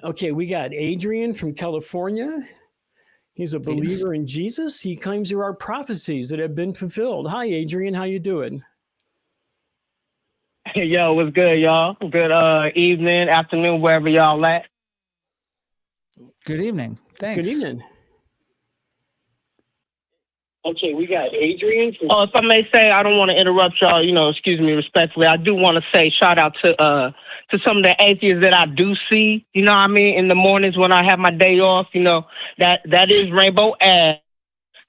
Okay, we got Adrian from California. He's a believer in Jesus. He claims there are prophecies that have been fulfilled. Hi, Adrian. How you doing? Hey, yo, what's good, y'all? Good evening, afternoon, wherever y'all at. Good evening. Thanks. Good evening. Okay, we got Adrian. If I may say, I don't want to interrupt y'all, excuse me respectfully. I do want to say shout out to some of the atheists that I do see, you know what I mean, in the mornings when I have my day off, that is Rainbow A,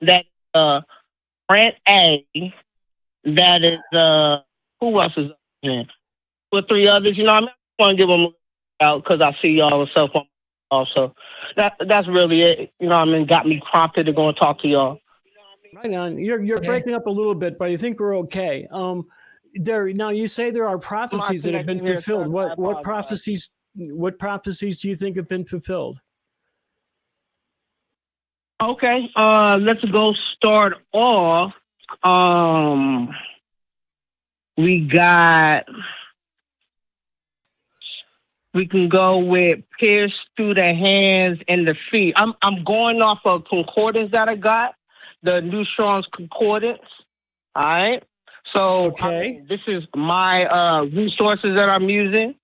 that Brent A, that is who else is there? 2 or 3 others, you know what I mean? I want to give them out because I see y'all and stuff also. That's really it, you know what I mean, got me prompted to go and talk to y'all. Right on. You're breaking up a little bit, but I think we're okay. Now you say there are prophecies that have been fulfilled. What prophecies do you think have been fulfilled? Okay, let's go start off. We can go with pierced through the hands and the feet. I'm going off of concordance that I got, the New Strong's Concordance. All right. So okay, this is my resources that I'm using.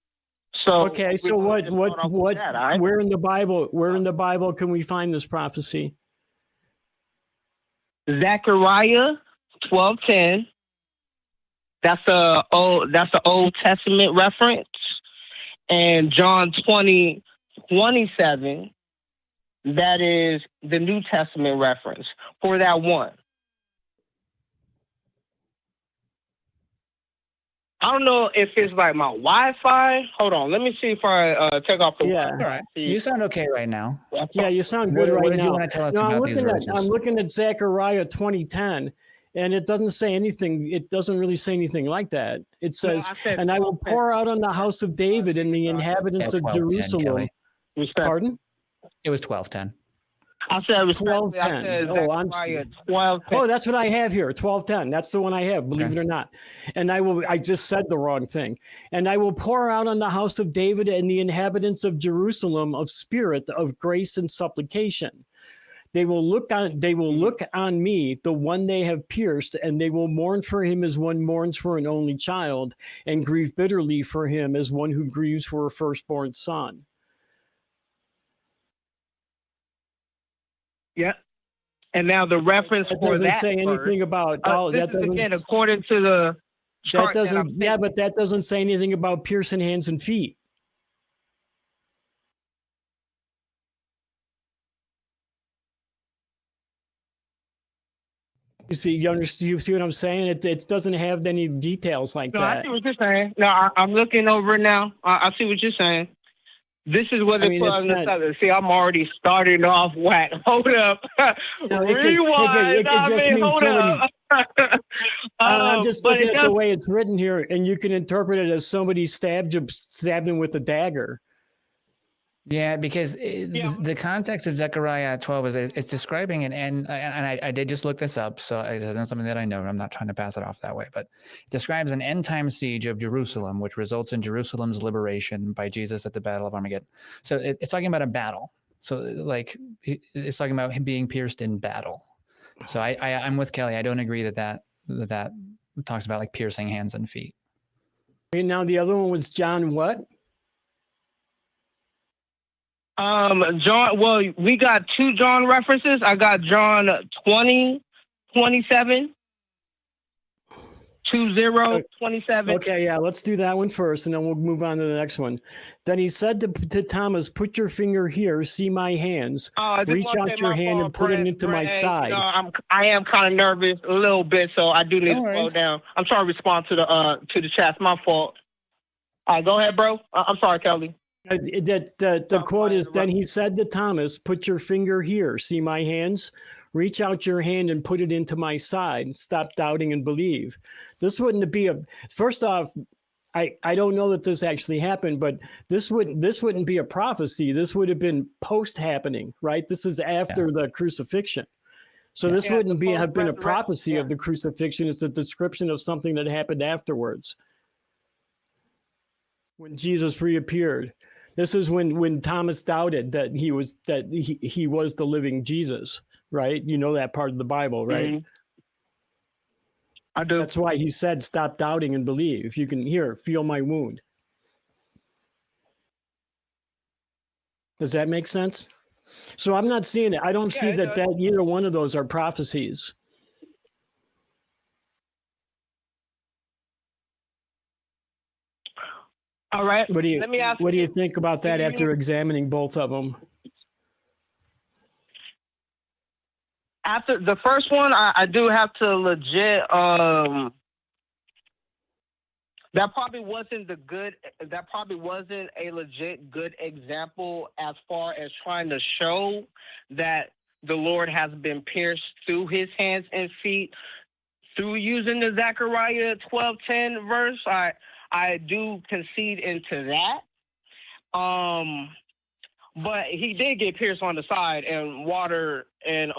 So okay. So what? That, where in the Bible? Where in the Bible can we find this prophecy? Zechariah 12:10. That's the Old Testament reference. And John 20:27, that is the New Testament reference for that one. I don't know if it's like my Wi-Fi. Hold on, let me see if I take off the Wi-Fi. All right. You sound okay right now. Yeah, you sound good right now. What did you want to tell us about these verses? I'm looking at Zechariah 20:10. And it doesn't say anything. It doesn't really say anything like that. It says, "And I will pour out on the house of David and the inhabitants of Jerusalem." Pardon? It was 12:10. I said 12:10. Oh, I'm 12. Oh, that's what I have here. 12:10. That's the one I have. Believe it or not. And I just said the wrong thing. "And I will pour out on the house of David and the inhabitants of Jerusalem of spirit of grace and supplication. They will look on me, the one they have pierced, and they will mourn for him as one mourns for an only child, and grieve bitterly for him as one who grieves for a firstborn son." Yeah. And now the reference for that doesn't say anything about that doesn't, again, according to the that doesn't but that doesn't say anything about piercing hands and feet. You see what I'm saying? It doesn't have any details like that. I see what you're saying. No, I'm looking over it now. I see what you're saying. This is what they put on the side. See, I'm already starting off whack. Hold up. Rewind. I'm just looking at the way it's written here, and you can interpret it as somebody stabbed him with a dagger. Yeah, because the context of Zechariah 12 is it's describing an end, and I did just look this up, so it's not something that I know. I'm not trying to pass it off that way, but it describes an end-time siege of Jerusalem, which results in Jerusalem's liberation by Jesus at the Battle of Armageddon. So it's talking about a battle. So like it's talking about him being pierced in battle. So I'm with Kelly. I don't agree that talks about like piercing hands and feet. Okay, now the other one was John what? John, well, we got 2 John references. I got John 20:27. 20:27. Okay, yeah, let's do that one first, and then we'll move on to the next one. "Then he said to Thomas, 'Put your finger here, see my hands. Reach out your hand and put it into my side.'" I am kind of nervous a little bit, so I do need to slow down. I'm trying to respond to the chat. My fault. All right, go ahead, bro. I'm sorry, Kelly. The quote is, "Then he said to Thomas, 'Put your finger here, see my hands. Reach out your hand and put it into my side. Stop doubting and believe.'" This wouldn't be first off, I don't know that this actually happened, but this wouldn't be a prophecy. This would have been post happening, right? This is after the crucifixion. So this wouldn't have been a prophecy of the crucifixion. It's a description of something that happened afterwards when Jesus reappeared. This is when Thomas doubted that he was the living Jesus, right? You know that part of the Bible, right? Mm-hmm. I do. That's why he said, "Stop doubting and believe." If you can feel my wound. Does that make sense? So I'm not seeing it. I don't see that either one of those are prophecies. All right. What do you Let me ask What do you think about that after examining both of them? After the first one, I do have to legit. That probably wasn't a legit good example as far as trying to show that the Lord has been pierced through his hands and feet through using the Zechariah 12:10 verse. I do concede into that. But he did get pierced on the side, and water and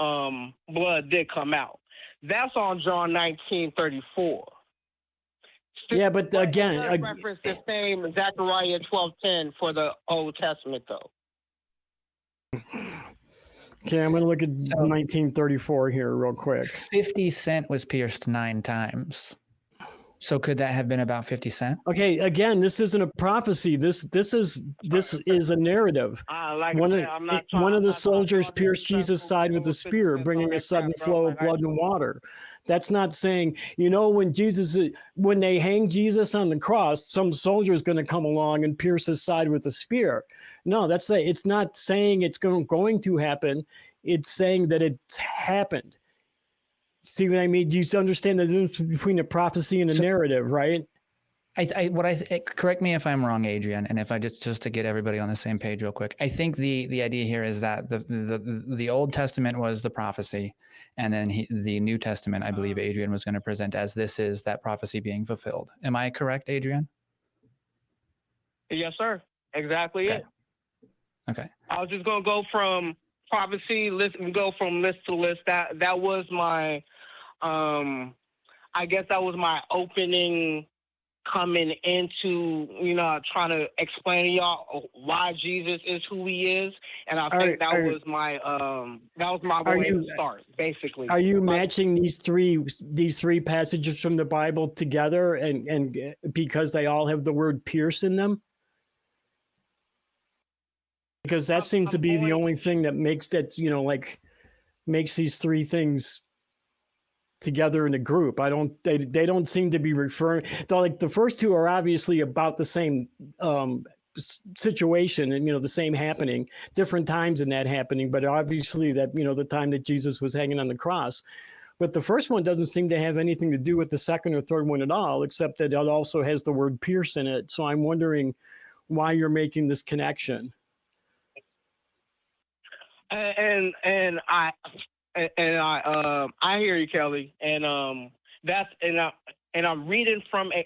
blood did come out. That's on John 19:34. Yeah, but again, I reference the same Zechariah 12:10 for the Old Testament, though. Okay, I'm going to look at 1934 here real quick. 50 Cent was pierced 9 times. So could that have been about 50 Cent? Okay, again, this isn't a prophecy. This is a narrative. One of the soldiers pierced Jesus' side with a spear, bringing a sudden flow of blood and water. That's not saying, when they hang Jesus on the cross, some soldier is going to come along and pierce his side with a spear. No, it's not saying it's going to happen. It's saying that it's happened. See what I mean? Do you understand the difference between a prophecy and a narrative, right? Correct me if I'm wrong, Adrian, and if I just to get everybody on the same page real quick. I think the idea here is that the Old Testament was the prophecy, and then the New Testament, I believe Adrian was going to present as this is that prophecy being fulfilled. Am I correct, Adrian? Yes, sir. Exactly it. Okay. I was just going to go from prophecy list and go from list to list. That was my, I guess that was my opening coming into, trying to explain to y'all why Jesus is who he is. And I think that was my way to start, basically. Are you matching these three passages from the Bible together and because they all have the word pierce in them? Because that seems to be the only thing that makes that, makes these three things together in a group. They don't seem to be referring, like the first two are obviously about the same situation and, the same happening, different times in that happening, but obviously that, the time that Jesus was hanging on the cross. But the first one doesn't seem to have anything to do with the second or third one at all, except that it also has the word pierce in it. So I'm wondering why you're making this connection. And I hear you, Kelly, and I'm reading from a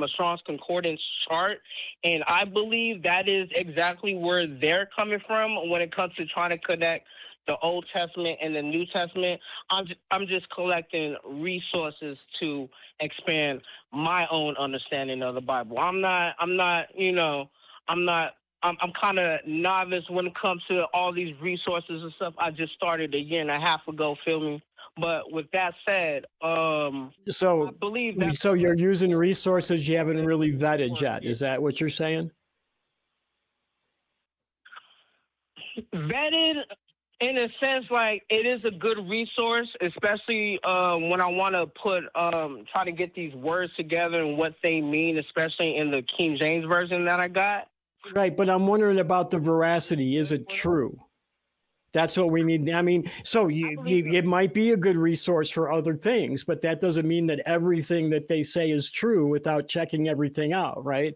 Strong's concordance chart, and I believe that is exactly where they're coming from when it comes to trying to connect the Old Testament and the New Testament. I'm just collecting resources to expand my own understanding of the Bible. I'm kind of novice when it comes to all these resources and stuff. I just started a year and a half ago, feel me? But with that said, I believe that. So you're using resources you haven't really vetted yet. Is that what you're saying? Vetted in a sense, like it is a good resource, especially when I want to try to get these words together and what they mean, especially in the King James version that I got. Right, but I'm wondering about the veracity. Is it true? That's what we need. I mean, so it might be a good resource for other things, but that doesn't mean that everything that they say is true without checking everything out, right?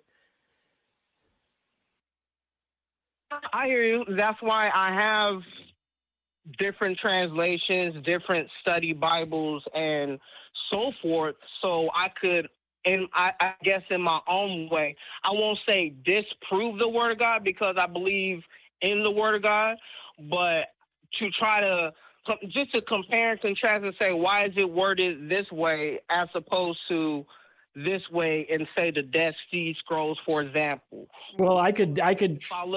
I hear you. That's why I have different translations, different study Bibles, and so forth, so I could. And I guess in my own way, I won't say disprove the word of God because I believe in the word of God, but to try to just to compare and contrast and say, why is it worded this way as opposed to this way and say the Dead Sea Scrolls, for example. Well, I could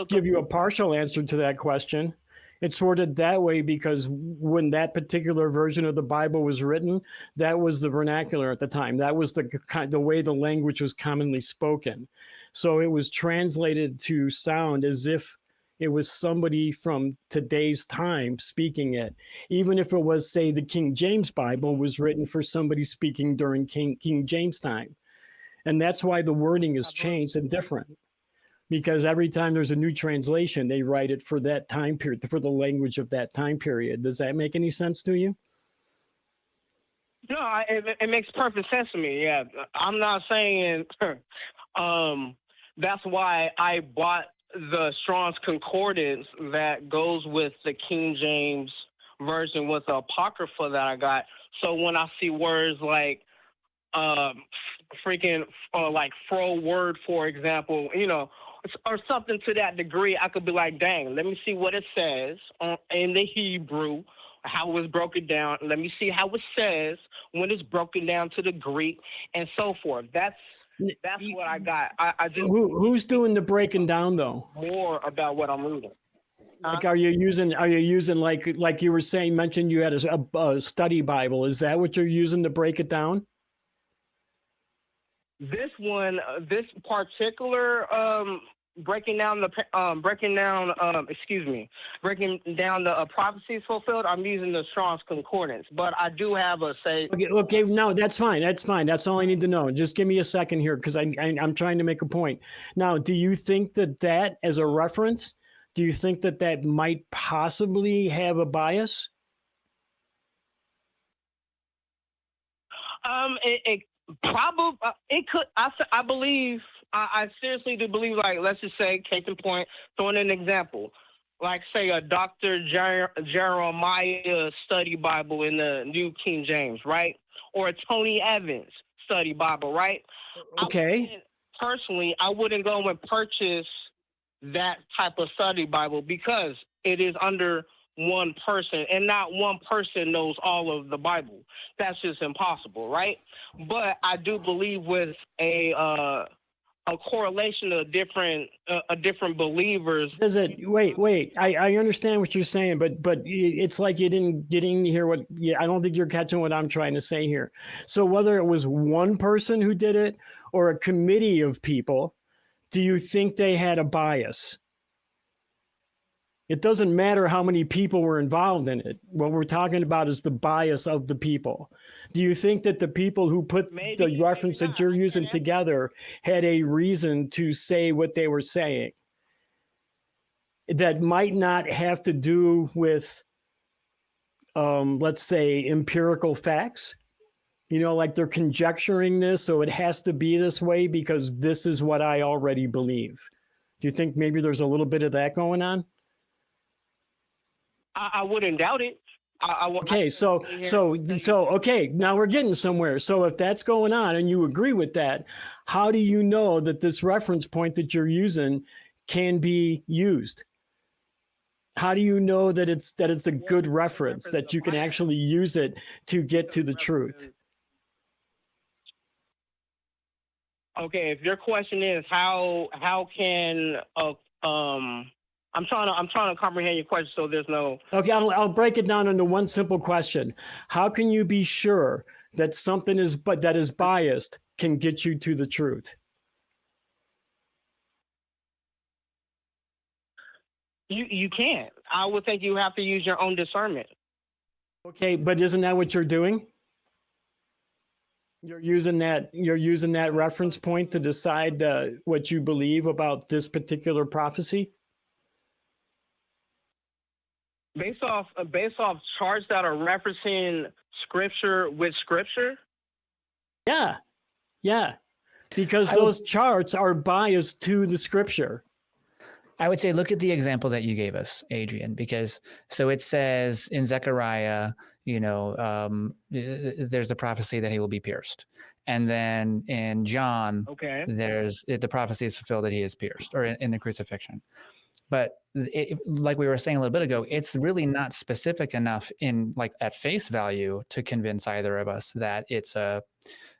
give you a partial answer to that question. It's worded that way because when that particular version of the Bible was written, that was the vernacular at the time. That was the way the language was commonly spoken. So it was translated to sound as if it was somebody from today's time speaking it, even if it was, say, the King James Bible was written for somebody speaking during King James time. And that's why the wording is changed and different. Because every time there's a new translation, they write it for that time period, for the language of that time period. Does that make any sense to you? No, it makes perfect sense to me. Yeah, I'm not saying that's why I bought the Strong's Concordance that goes with the King James version with the Apocrypha that I got. So when I see words like like fro word, for example, or something to that degree, I could be like, dang, let me see what it says in the Hebrew, how it was broken down. Let me see how it says when it's broken down to the Greek and so forth. That's what I got. I just who's doing the breaking down though? More about what I'm reading. Like, are you using like you were saying, mentioned you had a study Bible? Is that what you're using to break it down? This one, this particular breaking down the prophecies fulfilled, I'm using the Strong's Concordance, but I do have a say. Okay, no, that's fine. That's all I need to know. Just give me a second here because I'm trying to make a point. Now, do you think that as a reference, do you think that might possibly have a bias? Probably it could. I believe. I seriously do believe. Like, let's just say, case in point, throwing an example, like say a Dr. Jeremiah study Bible in the New King James, right? Or a Tony Evans study Bible, right? Okay. Personally, I wouldn't go and purchase that type of study Bible because it is under one person, and not one person knows all of the Bible. That's just impossible, right? But I do believe with a correlation of different believers. Does it? Wait. I understand what you're saying, but it's like you didn't hear what. Yeah, I don't think you're catching what I'm trying to say here. So whether it was one person who did it or a committee of people, do you think they had a bias? It doesn't matter how many people were involved in it. What we're talking about is the bias of the people. Do you think that the people who put the reference that you're using together had a reason to say what they were saying? That might not have to do with, let's say, empirical facts. Like they're conjecturing this, so it has to be this way because this is what I already believe. Do you think maybe there's a little bit of that going on? I wouldn't doubt it. Okay, so okay, now we're getting somewhere. So if that's going on and you agree with that, how do you know that this reference point that you're using can be used? How do you know that it's a good reference, that you can actually use it to get to the truth? Okay, if your question is how can I'm trying to comprehend your question, so there's no. Okay, I'll break it down into one simple question. How can you be sure that something that is biased can get you to the truth? You can't. I would think you have to use your own discernment. Okay, but isn't that what you're doing? You're using that reference point to decide what you believe about this particular prophecy? Based off charts that are referencing scripture with scripture? Yeah. Because those charts are biased to the scripture. I would say look at the example that you gave us, Adrian, because so it says in Zechariah, there's a prophecy that he will be pierced. And then in John, there's the prophecy is fulfilled that he is pierced, or in the crucifixion. But like we were saying a little bit ago, it's really not specific enough at face value to convince either of us that it's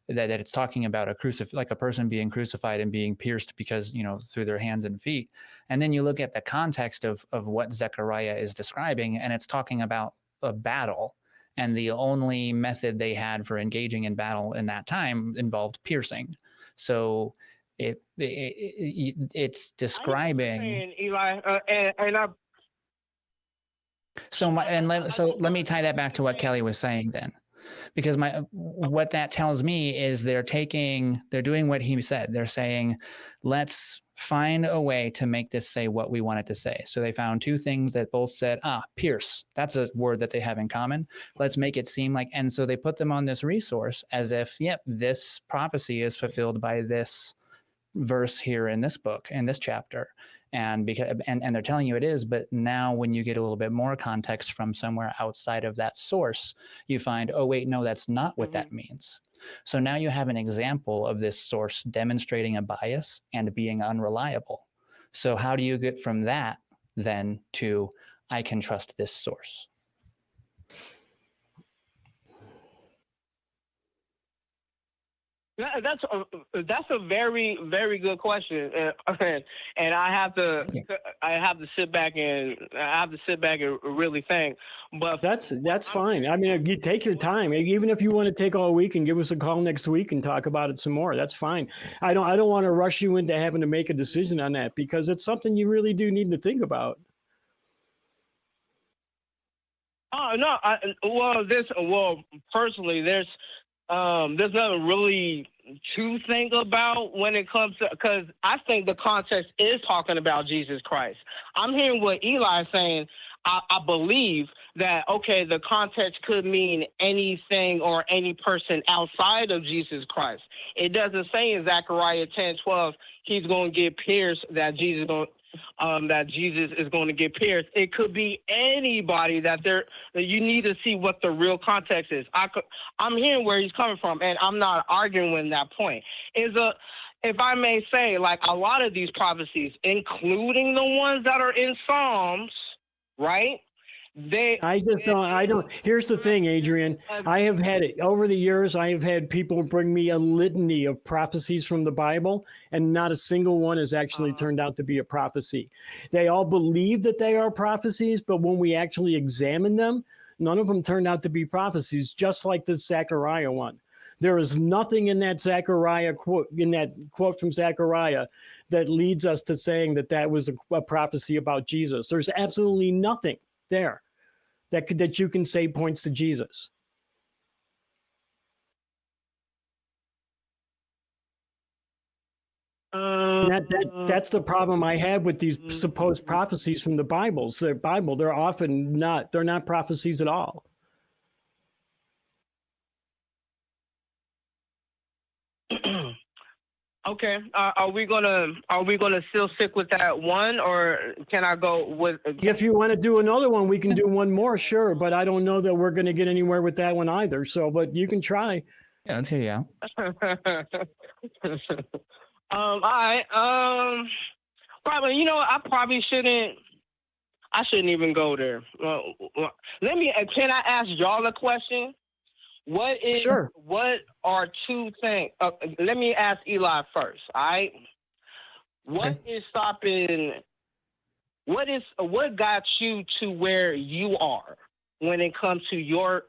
that it's talking about like a person being crucified and being pierced because, through their hands and feet. And then you look at the context of what Zechariah is describing, and it's talking about a battle. And the only method they had for engaging in battle in that time involved piercing. So it's describing Eli, so let me tie that back to what Kelly was saying then, because what that tells me is they're doing what he said. They're saying, let's find a way to make this say what we want it to say. So they found two things that both said, pierce. That's a word that they have in common. Let's make it seem like, and so they put them on this resource as if, this prophecy is fulfilled by this verse here in this book, in this chapter. And they're telling you it is, but now when you get a little bit more context from somewhere outside of that source, you find, oh wait, no, that's not what that means. So now you have an example of this source demonstrating a bias and being unreliable. So how do you get from that then to, I can trust this source? That's a very, very good question, and I have to sit back and really think. But that's fine. I mean, you take your time. Even if you want to take all week and give us a call next week and talk about it some more, that's fine. I don't want to rush you into having to make a decision on that, because it's something you really do need to think about. Oh no! Personally, there's nothing really to think about when it comes to, because I think the context is talking about Jesus Christ. I'm hearing what Eli is saying. I believe that, okay, the context could mean anything or any person outside of Jesus Christ. It doesn't say in Zechariah 10:12 he's going to get pierced, that Jesus is going to get pierced. It could be anybody that you need to see what the real context is. I'm hearing where he's coming from, and I'm not arguing with that point. If I may say, like a lot of these prophecies, including the ones that are in Psalms, right? I don't. Here's the thing, Adrian. I have had it over the years. I have had people bring me a litany of prophecies from the Bible, and not a single one has actually turned out to be a prophecy. They all believe that they are prophecies, but when we actually examine them, none of them turned out to be prophecies, just like the Zechariah one. There is nothing in that quote from Zechariah that leads us to saying that was a prophecy about Jesus. There's absolutely nothing there that you can say points to Jesus. That's the problem I have with these supposed prophecies from the Bible. They're often not prophecies at all. Okay. Are we gonna still stick with that one, or can I go with? If you want to do another one, we can do one more, sure. But I don't know that we're going to get anywhere with that one either. So, but you can try. Yeah, let's hear you out. All right. Probably. I probably shouldn't. I shouldn't even go there. Can I ask y'all a question? Sure. What are two things? Let me ask Eli first. All right. What got you to where you are when it comes to your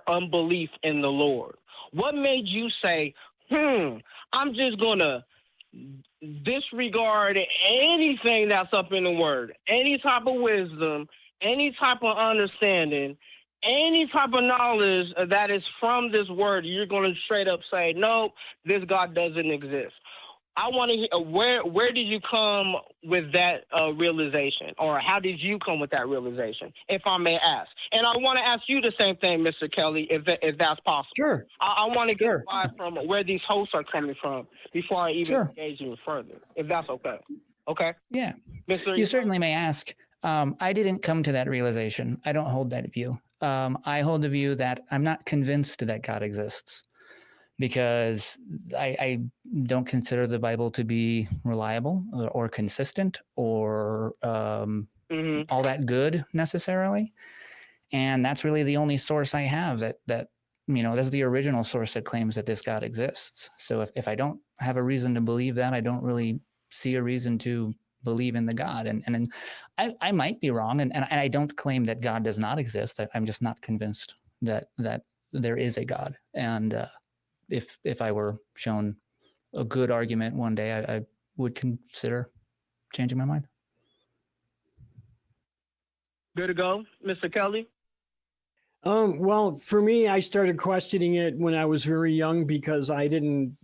unbelief in the Lord? What made you say, I'm just gonna disregard anything that's up in the Word, any type of wisdom, any type of understanding, any type of knowledge that is from this word? You're going to straight up say, no, this God doesn't exist. I want to hear, where did you come with that realization, or how did you come with that realization, if I may ask? And I want to ask you the same thing, Mr. Kelly, if that's possible. Sure. I want to get a vibe from where these hosts are coming from before I even engage you further, if that's okay. Okay? Yeah. You certainly may ask. I didn't come to that realization. I don't hold that view. I hold the view that I'm not convinced that God exists, because I don't consider the Bible to be reliable or consistent or all that good necessarily. And that's really the only source I have that this is the original source that claims that this God exists. So if I don't have a reason to believe that, I don't really see a reason to believe in the God. And I might be wrong. And I don't claim that God does not exist. I'm just not convinced that there is a God. And if I were shown a good argument one day, I would consider changing my mind. Good to go, Mr. Kelly? Well, for me, I started questioning it when I was very young because I didn't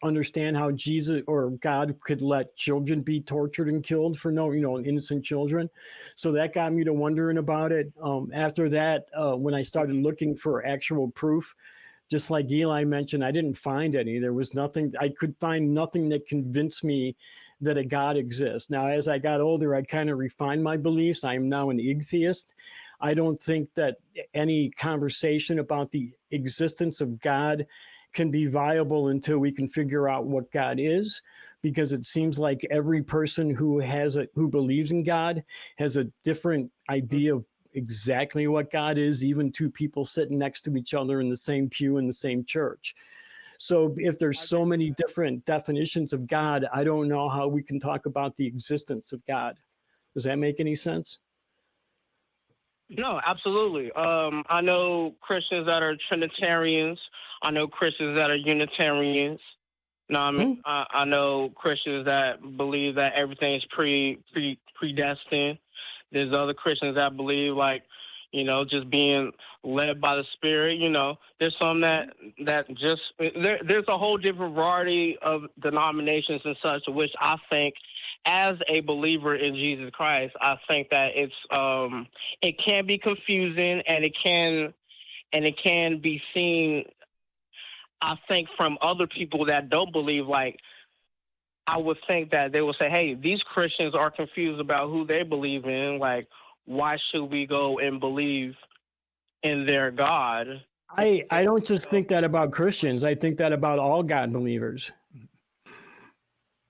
understand how Jesus or God could let children be tortured and killed for innocent children. So that got me to wondering about it. After that, when I started looking for actual proof, just like Eli mentioned, I didn't find any. There was nothing, I could find nothing that convinced me that a God exists. Now, as I got older, I kind of refined my beliefs. I am now an atheist. I don't think that any conversation about the existence of God can be viable until we can figure out what God is, because it seems like every person who believes in God has a different idea of exactly what God is, even two people sitting next to each other in the same pew in the same church. So if there's so many different definitions of God, I don't know how we can talk about the existence of God. Does that make any sense? No, absolutely. I know Christians that are Trinitarians. I know Christians that are Unitarians. No, I know Christians that believe that everything is predestined. There's other Christians that believe just being led by the Spirit. There's some that just there's a whole different variety of denominations and such, which I think, as a believer in Jesus Christ, I think that it can be confusing, and it can be seen, I think, from other people that don't believe. I would think that they will say, hey, these Christians are confused about who they believe in. Why should we go and believe in their God? I don't just think that about Christians. I think that about all God believers.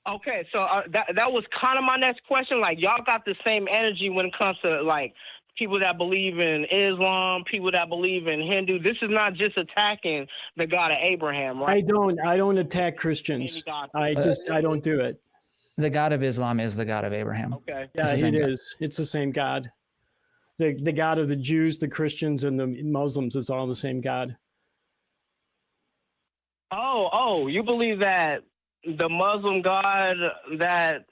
Okay, so that was kind of my next question. Y'all got the same energy when it comes to people that believe in Islam, people that believe in Hindu. This is not just attacking the God of Abraham, right? I don't attack Christians. I don't do it. The God of Islam is the God of Abraham. Okay. Yeah, it is. It's the same God. The God of the Jews, the Christians, and the Muslims is all the same God. Oh, you believe that the Muslim God that...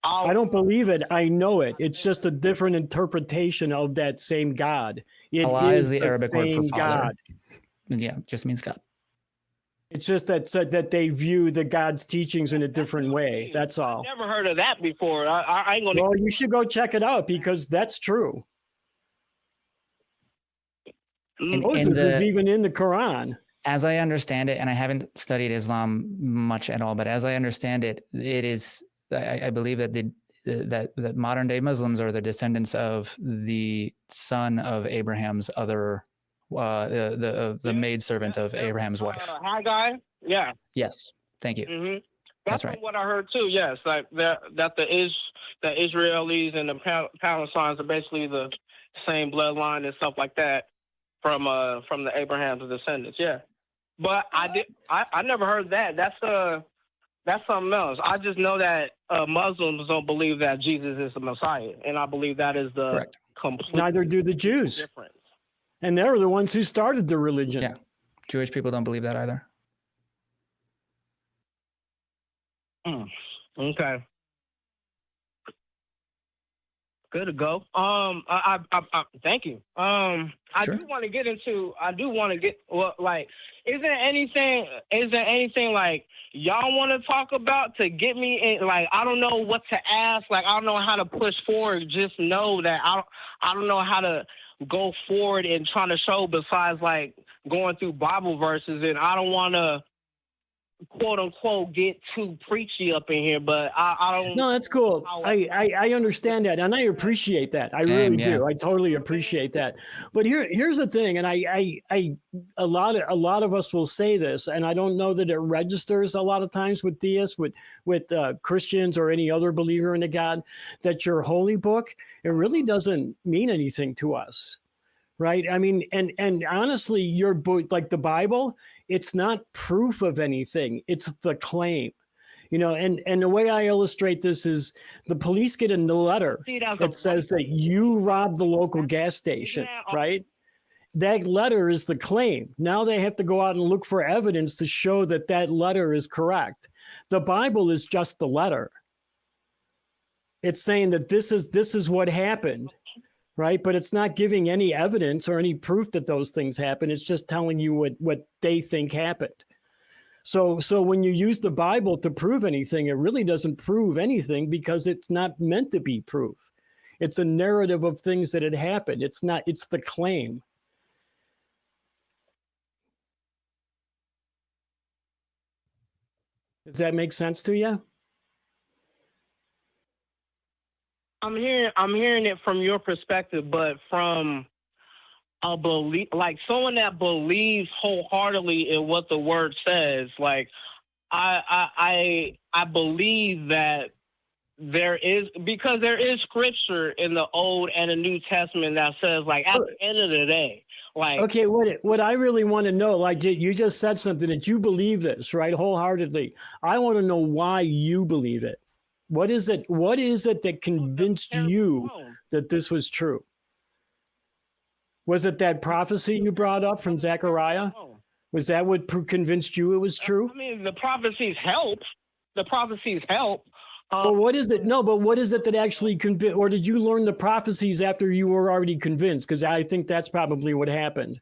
I don't believe it. I know it. It's just a different interpretation of that same God. Allah is the Arabic word for father. God. Yeah, it just means God. It's just that they view the God's teachings in a different way. That's all. I've never heard of that before. I ain't gonna... Well, you should go check it out, because that's true. Moses is even in the Quran. As I understand it, and I haven't studied Islam much at all, but as I understand it, it is... I believe that that modern day Muslims are the descendants of the son of Abraham's other, the maidservant of Abraham's wife. Haggai? Yeah. Yes. Thank you. Mm-hmm. That's right. What I heard too. Yes, that the Israelis and the Palestinians are basically the same bloodline and stuff like that from the Abraham's descendants. Yeah, but I never heard that. That's something else. I just know that Muslims don't believe that Jesus is the Messiah, and I believe that is the correct. Complete. Neither do the Jews. Difference. And they're the ones who started the religion. Yeah, Jewish people don't believe that either. Okay. Good to go. I thank you. Sure. I do want to get. Is there anything y'all want to talk about to get me in? I don't know what to ask. I don't know how to push forward. Just know that I don't know how to go forward and trying to show, besides going through Bible verses, and I don't want to quote unquote get too preachy up in here, but I don't. No, that's cool. I understand that, and I appreciate that. I really do. I totally appreciate that. But here's the thing, and a lot of us will say this, and I don't know that it registers a lot of times with theists, with Christians or any other believer in a God, that your holy book, it really doesn't mean anything to us. right? I mean, and honestly, your book, like the Bible, it's not proof of anything. It's the claim. And the way I illustrate this is the police get a letter that says that you robbed the local gas station, right? That letter is the claim. Now they have to go out and look for evidence to show that that letter is correct. The Bible is just the letter. It's saying that this is what happened, right? But it's not giving any evidence or any proof that those things happen. It's just telling you what they think happened. So when you use the Bible to prove anything, it really doesn't prove anything because it's not meant to be proof. It's a narrative of things that had happened. It's the claim. Does that make sense to you? I'm hearing it from your perspective, but from a belief, like someone that believes wholeheartedly in what the word says. Like I believe that there is scripture in the Old and the New Testament that says, like, at the end of the day, like, okay, what I really want to know, like you just said something that you believe this, right, wholeheartedly. I want to know why you believe it. What is it that convinced you that this was true? Was it that prophecy you brought up from Zechariah? Was that what convinced you it was true? I mean, the prophecies help. But what is it? No, but what is it that actually convinced, or did you learn the prophecies after you were already convinced? Because I think that's probably what happened.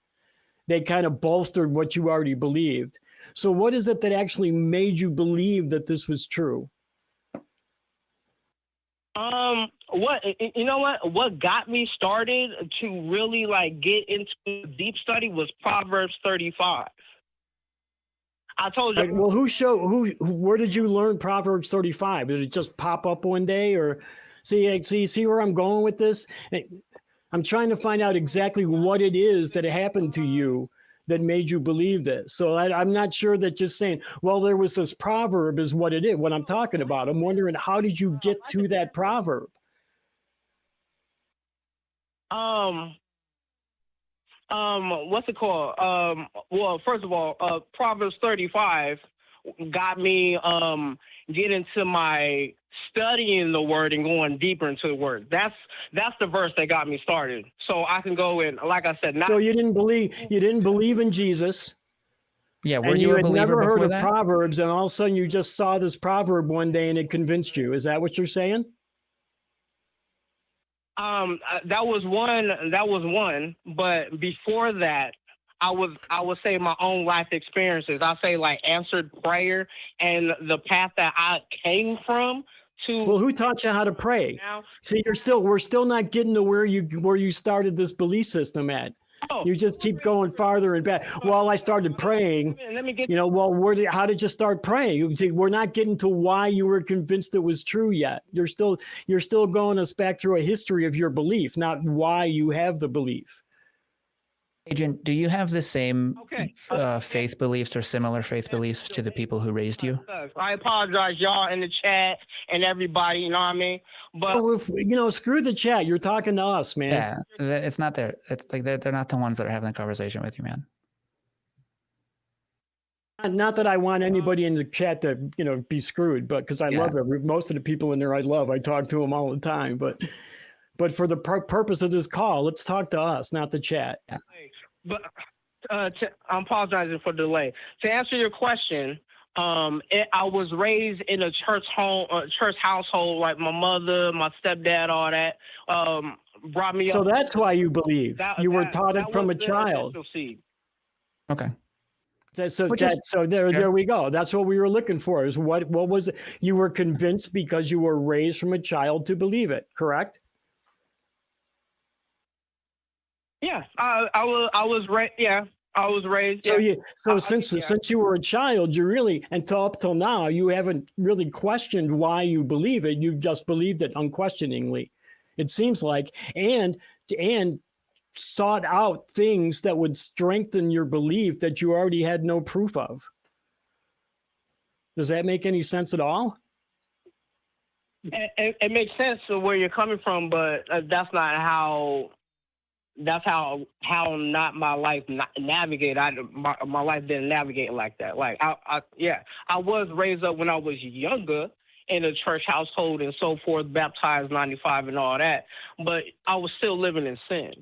They kind of bolstered what you already believed. So what is it that actually made you believe that this was true? What got me started to really like get into deep study was Proverbs 35. I told you. Right, well, where did you learn Proverbs 35? Did it just pop up one day, or see where I'm going with this? I'm trying to find out exactly what it is that happened to you that made you believe this. So I'm not sure that just saying, well, there was this proverb is what it is, what I'm talking about. I'm wondering, how did you get to that proverb? What's it called? Well, first of all, Proverbs 35 got me get into my studying the word and going deeper into the word. That's the verse that got me started. So I can go in, like I said. So you didn't believe in Jesus. Yeah, were you a believer had never heard of that? Proverbs, and all of a sudden you just saw this proverb one day and it convinced you. Is that what you're saying? That was one, but before that, I would say my own life experiences. I say like answered prayer and the path that I came from to. Well, who taught you how to pray? See, we're still not getting to where you started this belief system at. You just keep going farther and back. Well, I started praying. How did you start praying? See, we're not getting to why you were convinced it was true yet. You're still going us back through a history of your belief, not why you have the belief. Adrian, do you have the same faith beliefs or similar faith beliefs to the people who raised you? I apologize, y'all in the chat and everybody, you know what I mean? But screw the chat. You're talking to us, man. Yeah, it's not there. It's like they're not the ones that are having the conversation with you, man. Not that I want anybody in the chat to, be screwed, but because I love most of the people in there I love. I talk to them all the time, but for the purpose of this call, let's talk to us, not the chat. Yeah. But I'm apologizing for the delay. To answer your question, I was raised in a church household. Like my mother, my stepdad, all that brought me up. So that's why you believe. You were taught it from a child. Okay. So there we go. That's what we were looking for. Is what was it? You were convinced because you were raised from a child to believe it. Correct? Yeah, I was raised. Yeah, I was raised. So since you were a child, you really, up till now, you haven't really questioned why you believe it. You've just believed it unquestioningly. It seems like, and sought out things that would strengthen your belief that you already had no proof of. Does that make any sense at all? It makes sense of where you're coming from, but that's not how that's how not my life navigate. My life didn't navigate like that. Like I was raised up when I was younger in a church household and so forth, baptized 95 and all that, but I was still living in sin.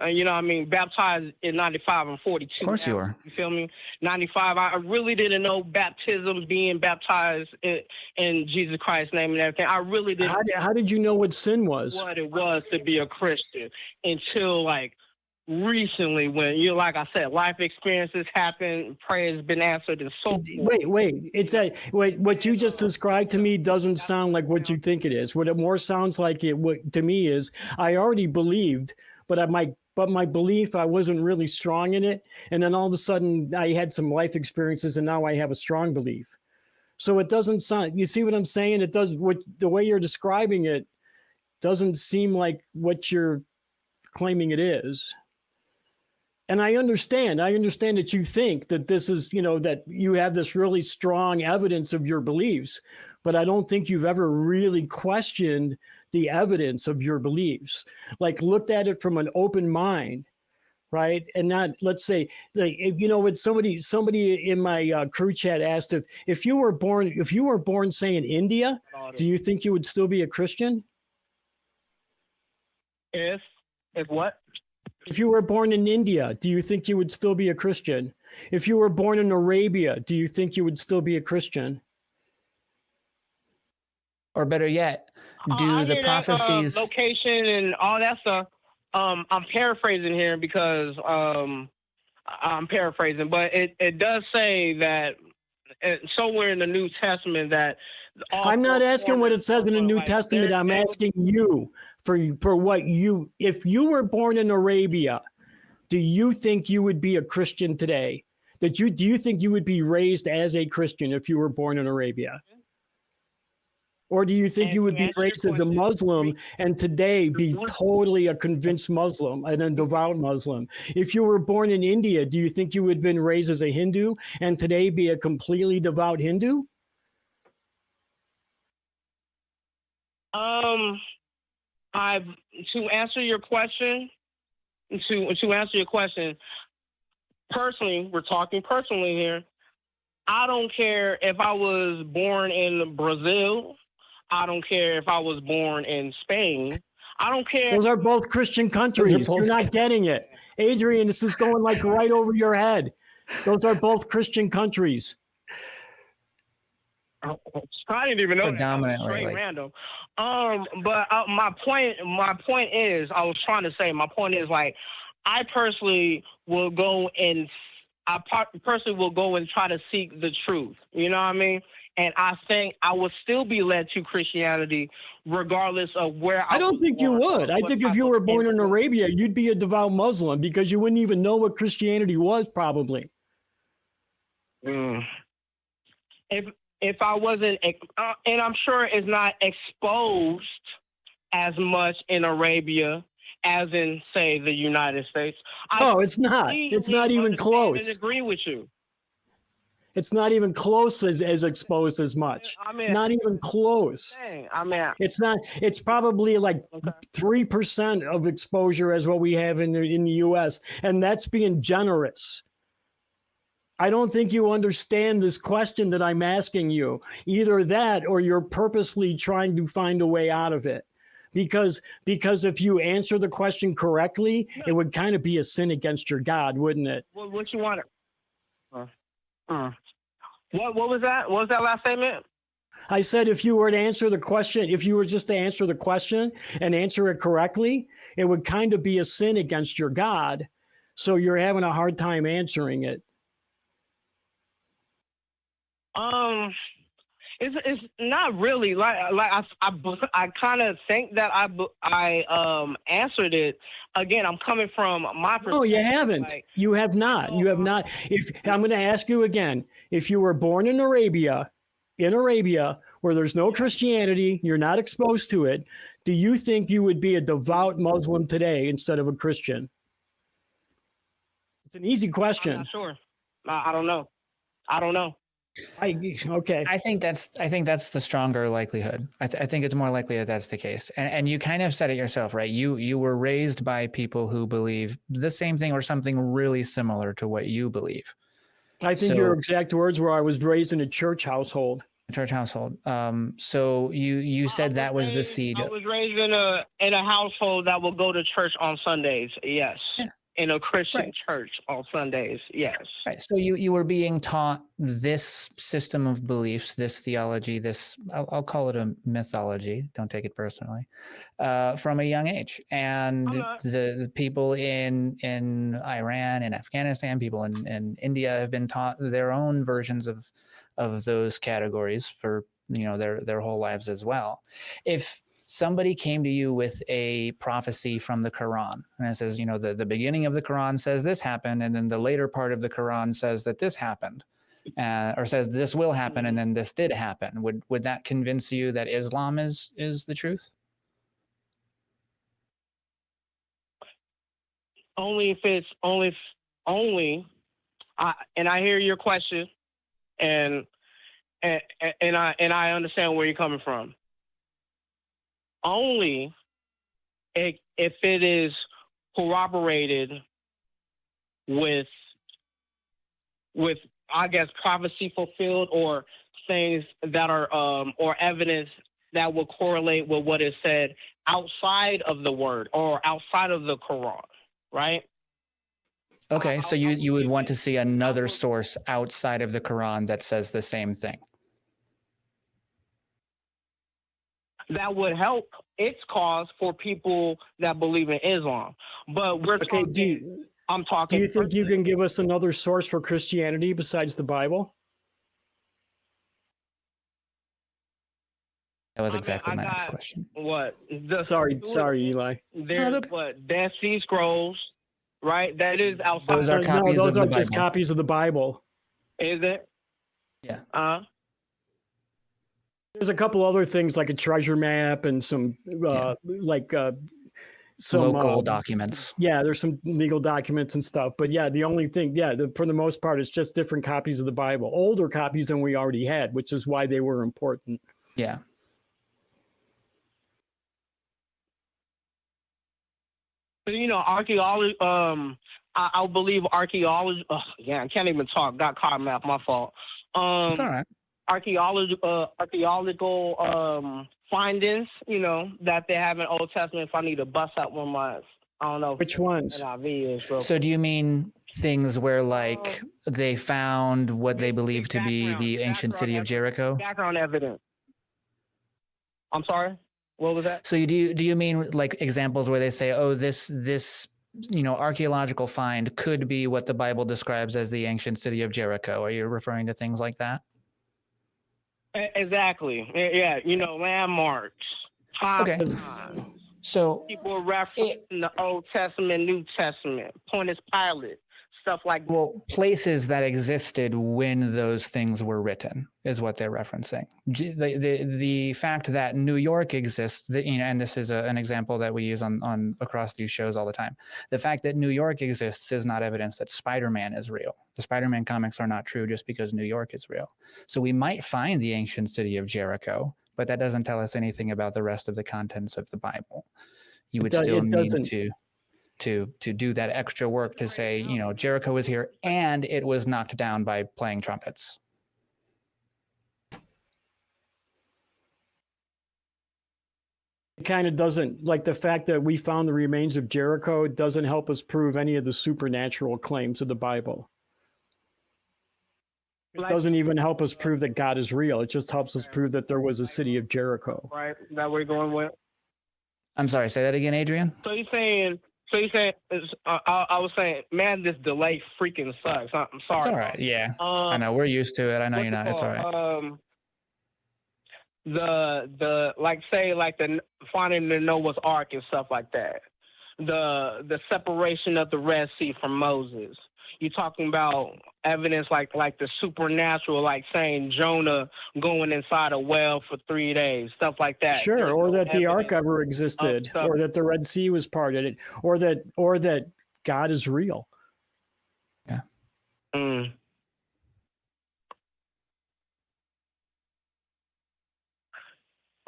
You know what I mean? Baptized in 95, I'm 42. Of course you are. You feel me? 95, I really didn't know baptism, being baptized in Jesus Christ's name and everything. I really didn't. How did you know what sin was? What it was to be a Christian until like recently when, you know, like I said, life experiences happen, prayer has been answered and so forth. Wait, what you just described to me doesn't sound like what you think it is. What it more sounds like to me is I already believed, but my belief, I wasn't really strong in it. And then all of a sudden I had some life experiences and now I have a strong belief. So it doesn't sound, you see what I'm saying? It does, the way you're describing it doesn't seem like what you're claiming it is. And I understand that you think that this is, you know, that you have this really strong evidence of your beliefs, but I don't think you've ever really questioned the evidence of your beliefs, like looked at it from an open mind, right? And not, let's say, like, you know, when somebody in my crew chat asked if you were born, say, in India, do you think you would still be a Christian? If what? If you were born in India, do you think you would still be a Christian? If you were born in Arabia, do you think you would still be a Christian? Or better yet, do the prophecies, location and all that stuff? I'm paraphrasing here because I'm paraphrasing, but it does say that somewhere in the New Testament that I'm not asking what it says in the New Testament. I'm asking you for what if you were born in Arabia, do you think you would be a Christian today? Do you think you would be raised as a Christian if you were born in Arabia? Or do you think you would be raised as a Muslim and today be totally a convinced Muslim and a devout Muslim? If you were born in India, do you think you would have been raised as a Hindu and today be a completely devout Hindu? To answer your question, personally, we're talking personally here. I don't care if I was born in Brazil. I don't care if I was born in Spain. I don't care. Those are both Christian countries. You're not getting it. Adrian, this is going like right over your head. Those are both Christian countries. I didn't even know predominantly that. Straight random. But my point is, I was trying to say, my point is, like, I personally will go and try to seek the truth. You know what I mean? And I think I would still be led to Christianity regardless of where I don't think you would. I think if you were born in Arabia, you'd be a devout Muslim because you wouldn't even know what Christianity was, probably. If I wasn't, and I'm sure it's not exposed as much in Arabia as in, say, the United States. No, it's not. It's not even close. I agree with you. It's not even close as exposed as much. I mean, not even close. It's not. It's probably like 3% of exposure as what we have in the U.S. And that's being generous. I don't think you understand this question that I'm asking you. Either that or you're purposely trying to find a way out of it. Because if you answer the question correctly, it would kind of be a sin against your God, wouldn't it? What you want? What was that? What was that last statement? I said if you were to answer the question, if you were just to answer the question and answer it correctly, it would kind of be a sin against your God. So you're having a hard time answering it. It's not really like I kind of think that I answered it. Again, I'm coming from my perspective. No, you haven't. You have not. You have not. If I'm going to ask you again, if you were born in Arabia, where there's no Christianity, you're not exposed to it, do you think you would be a devout Muslim today instead of a Christian? It's an easy question. I'm not sure. I don't know. Okay. I think that's the stronger likelihood. I think it's more likely that that's the case. And you kind of said it yourself, right? You were raised by people who believe the same thing or something really similar to what you believe. I think your exact words were, I was raised in a church household. Church household. So you said that was the seed. I was raised in a household that will go to church on Sundays. Yes. Yeah. In a Christian church on Sundays. Yes. Right. So you were being taught this system of beliefs, this theology, this, I'll call it a mythology. Don't take it personally, from a young age. And the people in Iran and Afghanistan, people in India have been taught their own versions of those categories for, their whole lives as well. If somebody came to you with a prophecy from the Quran and it says, the beginning of the Quran says this happened, and then the later part of the Quran says that this happened, or says this will happen, and then this did happen. Would that convince you that Islam is the truth? Only if it's only. And I hear your question, and I understand where you're coming from. Only if it is corroborated with I guess prophecy fulfilled, or things that are or evidence that will correlate with what is said outside of the word or outside of the Quran, right? Okay, so you would want to see another source outside of the Quran that says the same thing. That would help its cause for people that believe in Islam. But we're talking. Do you think you can give us another source for Christianity besides the Bible? That was exactly my next question. What? Sorry, Eli. There's Dead Sea Scrolls, right? That is outside. Those are copies of the Bible. Those are just copies of the Bible. Is it? Yeah. There's a couple other things like a treasure map and some some local documents. Yeah, there's some legal documents and stuff. But yeah, the only thing, for the most part, it's just different copies of the Bible, older copies than we already had, which is why they were important. Yeah. Archaeology. I believe archaeology. I can't even talk. Got caught in that. My fault. It's all right. Archaeological findings, that they have in Old Testament. If I need to bust out one of my, I don't know which ones. So do you mean things where they found what they believe to be the ancient city of Jericho? Background evidence. I'm sorry. What was that? So do you mean examples where they say, oh, this archaeological find could be what the Bible describes as the ancient city of Jericho? Are you referring to things like that? Exactly. Yeah, landmarks. Okay. So people reference the Old Testament, New Testament, Pontius Pilate, stuff like that. Well, places that existed when those things were written is what they're referencing. The fact that New York exists, and this is an example that we use on across these shows all the time. The fact that New York exists is not evidence that Spider-Man is real. The Spider-Man comics are not true just because New York is real. So we might find the ancient city of Jericho, but that doesn't tell us anything about the rest of the contents of the Bible. You would still need to do that extra work to say, Jericho is here and it was knocked down by playing trumpets. It kind of doesn't, the fact that we found the remains of Jericho doesn't help us prove any of the supernatural claims of the Bible. It doesn't even help us prove that God is real. It just helps us prove that there was a city of Jericho. Right, that we're going with. I'm sorry, say that again, Adrian. So you're saying, I was saying, man, this delay freaking sucks. I'm sorry. It's all right. Yeah, I know we're used to it. I know you're not. It's all right. The finding the Noah's Ark and stuff like that. The separation of the Red Sea from Moses. You're talking about evidence like the supernatural, like saying Jonah going inside a well for 3 days, stuff like that. Sure, or that the ark ever existed, or that the Red Sea was parted, or that God is real. Yeah.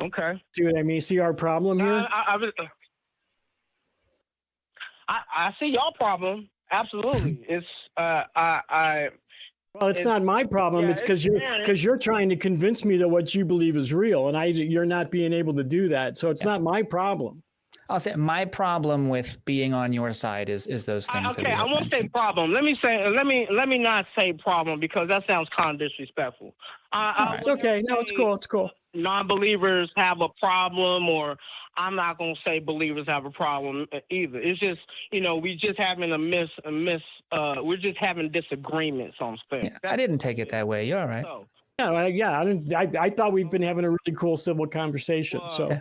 Okay. See what I mean? See our problem here? I see your problem. Absolutely. It's Well, it's not my problem. It's because you're trying to convince me that what you believe is real, and you're not being able to do that. So it's not my problem. I'll say my problem with being on your side is those things. Okay, I won't say problem. Let me not say problem because that sounds kind of disrespectful. It's okay. No, it's cool. It's cool. Non-believers have a problem, or I'm not gonna say believers have a problem either. It's just we just having we're just having disagreements on things. Yeah, I didn't take it that way. You're all right. So, I thought we've been having a really cool civil conversation. So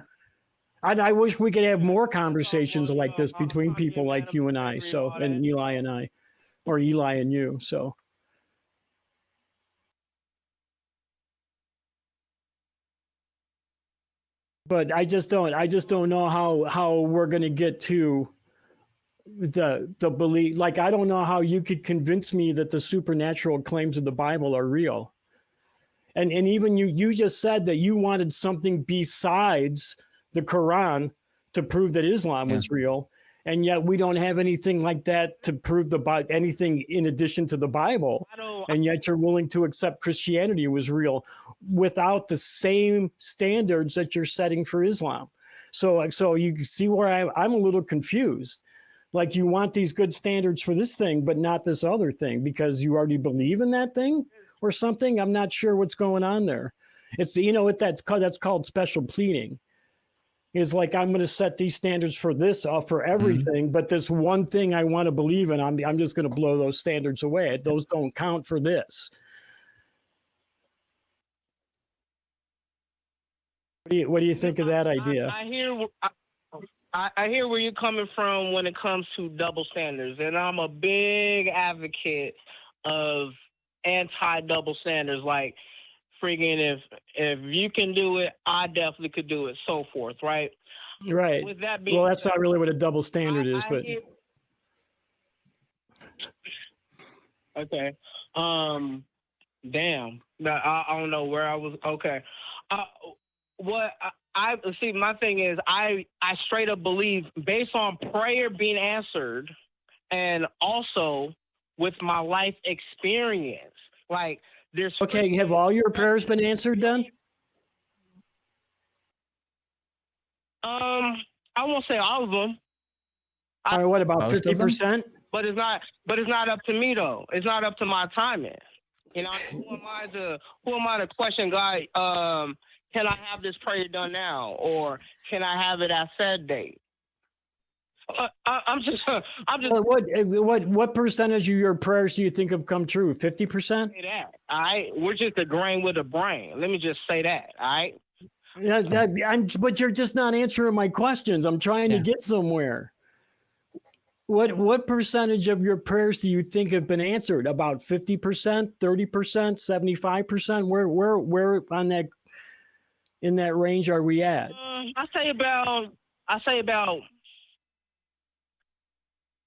I wish we could have more conversations like this between people like you and I. So, and Eli and I, or Eli and you. So. But I just don't know how we're going to get to the belief. Like, I don't know how you could convince me that the supernatural claims of the Bible are real. And even you just said that you wanted something besides the Quran to prove that Islam was real. And yet we don't have anything like that to prove anything in addition to the Bible. And yet you're willing to accept Christianity was real without the same standards that you're setting for Islam. So you can see where I'm a little confused. Like, you want these good standards for this thing, but not this other thing because you already believe in that thing or something. I'm not sure what's going on there. It's, that's called special pleading. Is like, I'm going to set these standards for this, for everything, but this one thing I want to believe in, I'm just going to blow those standards away. Those don't count for this. What do you think of that idea? I hear where you're coming from when it comes to double standards, and I'm a big advocate of anti-double standards. Like, friggin', if you can do it, I definitely could do it. So forth, right? Right. With that being well, that's not really what a double standard is, but okay. Damn. I don't know where I was. Okay. What I see, my thing is, I straight up believe, based on prayer being answered, and also with my life experience, like, there's okay. Have all your prayers been answered then? I won't say all of them. All right, what about 50%? But it's not up to me though. It's not up to my timing. Who am I to question God? Can I have this prayer done now, or can I have it at said date? I'm just. What percentage of your prayers do you think have come true? 50%? Say that. All right, we're just agreeing with a brain. Let me just say that. All right. But you're just not answering my questions. I'm trying to get somewhere. What percentage of your prayers do you think have been answered? About 50%, 30%, 75%? Where on that, in that range are we at? I say about.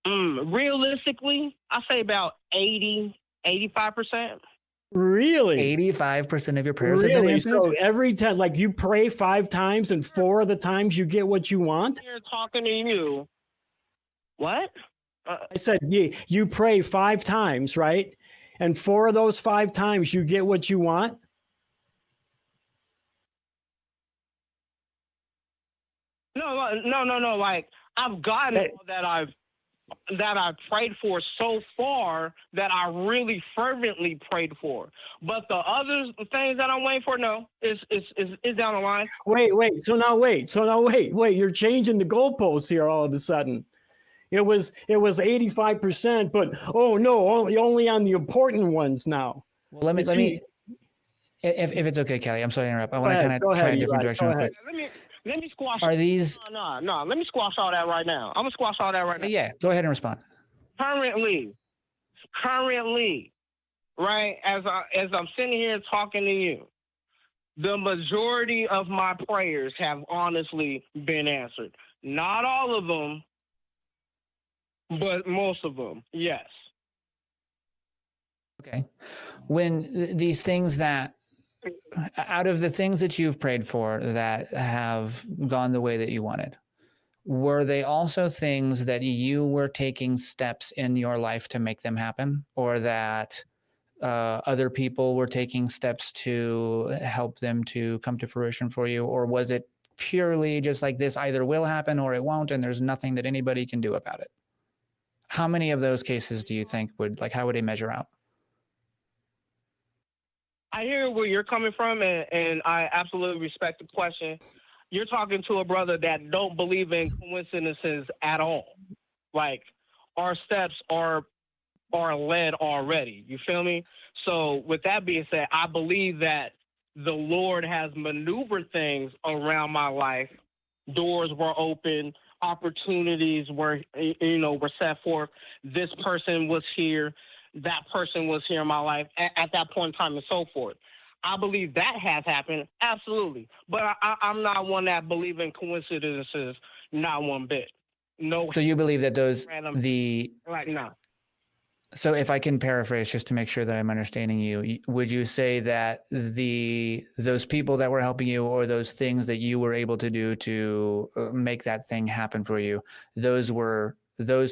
Realistically, I say about 85%. Really? 85% of your prayers have been answered? So every time, like, you pray 5 times and 4 of the times you get what you want? Here talking to you. What? I said, you pray 5 times, right? And 4 of those 5 times you get what you want? No. Like, I've gotten all that I've prayed for so far, that I really fervently prayed for. But the other things that I'm waiting for, no, is down the line. Wait. So now wait. You're changing the goalposts here all of a sudden. It was 85%, but oh no, only on the important ones now. Well, let me. If it's okay, Kelly, I'm sorry to interrupt. I want to kind of try a different direction real quick. Let me squash. Are these? No. Let me squash all that right now. I'm gonna squash all that right now. Yeah, go ahead and respond. Currently, right, as I'm sitting here talking to you, the majority of my prayers have honestly been answered. Not all of them, but most of them, yes. Okay. When these things that out of the things that you've prayed for that have gone the way that you wanted, were they also things that you were taking steps in your life to make them happen, or that other people were taking steps to help them to come to fruition for you? Or was it purely just like, this either will happen or it won't, and there's nothing that anybody can do about it? How many of those cases do you think how would they measure out? I hear where you're coming from, and I absolutely respect the question. You're talking to a brother that don't believe in coincidences at all. Like, our steps are led already. You feel me? So with that being said, I believe that the Lord has maneuvered things around my life. Doors were open, opportunities were set forth. This person was here, that person was here in my life at that point in time, and so forth. I believe that has happened, absolutely. But I'm not one that believe in coincidences, not one bit. No. So you believe that no. So if I can paraphrase just to make sure that I'm understanding you, would you say that those people that were helping you, or those things that you were able to do to make that thing happen for you, those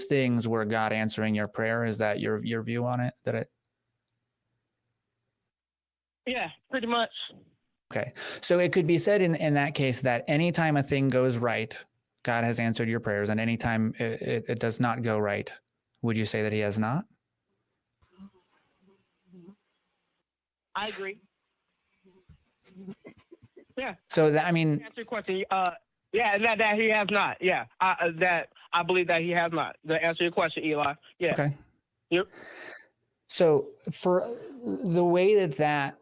things were God answering your prayer? Is that your view on it? Yeah, pretty much. Okay. So it could be said in that case that anytime a thing goes right, God has answered your prayers, and anytime it does not go right, would you say that he has not? I agree. Yeah. So answer your question. Yeah, that he has not. Yeah, I believe that he has not. To answer your question, Eli. Yeah. Okay. Yep. So for the way that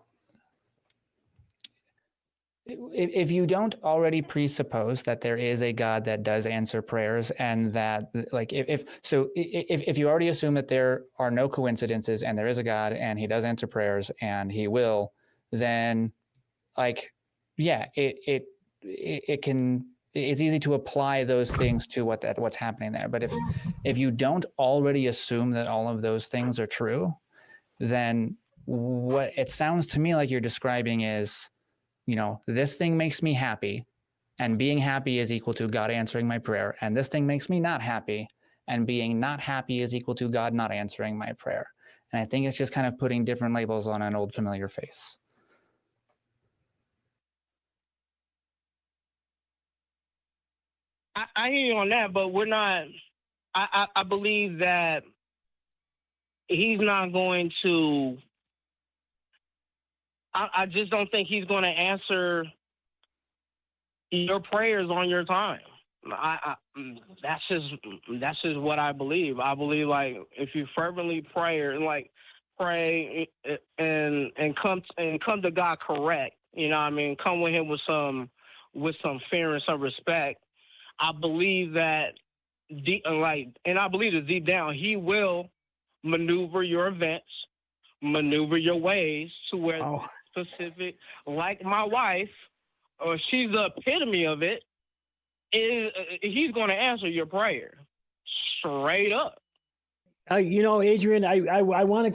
if you don't already presuppose that there is a God that does answer prayers, and that if you already assume that there are no coincidences and there is a God and he does answer prayers and he will, then it's easy to apply those things to what's happening there. But if you don't already assume that all of those things are true, then what it sounds to me like you're describing is, this thing makes me happy, and being happy is equal to God answering my prayer. And this thing makes me not happy, and being not happy is equal to God not answering my prayer. And I think it's just kind of putting different labels on an old familiar face. I hear you on that, but we're not. I believe that he's not going to. I just don't think he's going to answer your prayers on your time. That's just what I believe. I believe, like, if you fervently pray and come to God correct, come with him with some fear and some respect. I believe that and I believe that deep down he will maneuver your events, maneuver your ways to where specific, like my wife, or she's the epitome of it, he's going to answer your prayer straight up. Adrian, I want to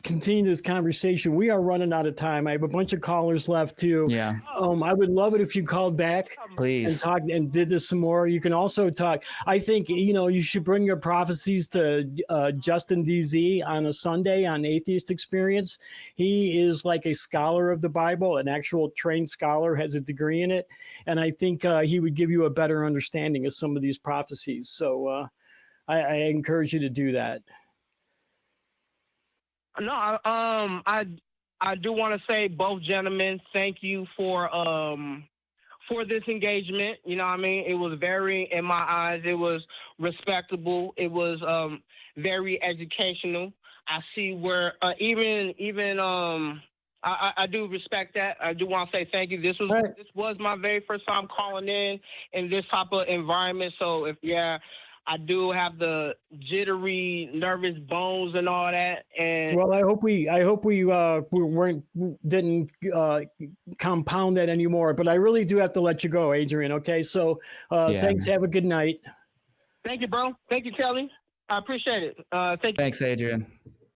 continue this conversation. We are running out of time. I have a bunch of callers left too. Yeah. I would love it if you called back, please, and talked and did this some more. You can also talk. I think you should bring your prophecies to Justin DZ on a Sunday on Atheist Experience. He is like a scholar of the Bible, an actual trained scholar, has a degree in it, and I think he would give you a better understanding of some of these prophecies. So. I encourage you to do that. No, I do want to say, both gentlemen, thank you for this engagement. It was very, in my eyes, it was respectable. It was very educational. I see where even I do respect that. I do want to say thank you. This was my very first time calling in this type of environment. So I do have the jittery, nervous bones and all that. And well, I hope we didn't compound that anymore. But I really do have to let you go, Adrian. Okay, so thanks. Have a good night. Thank you, bro. Thank you, Kelly. I appreciate it. Thank you. Thanks, Adrian.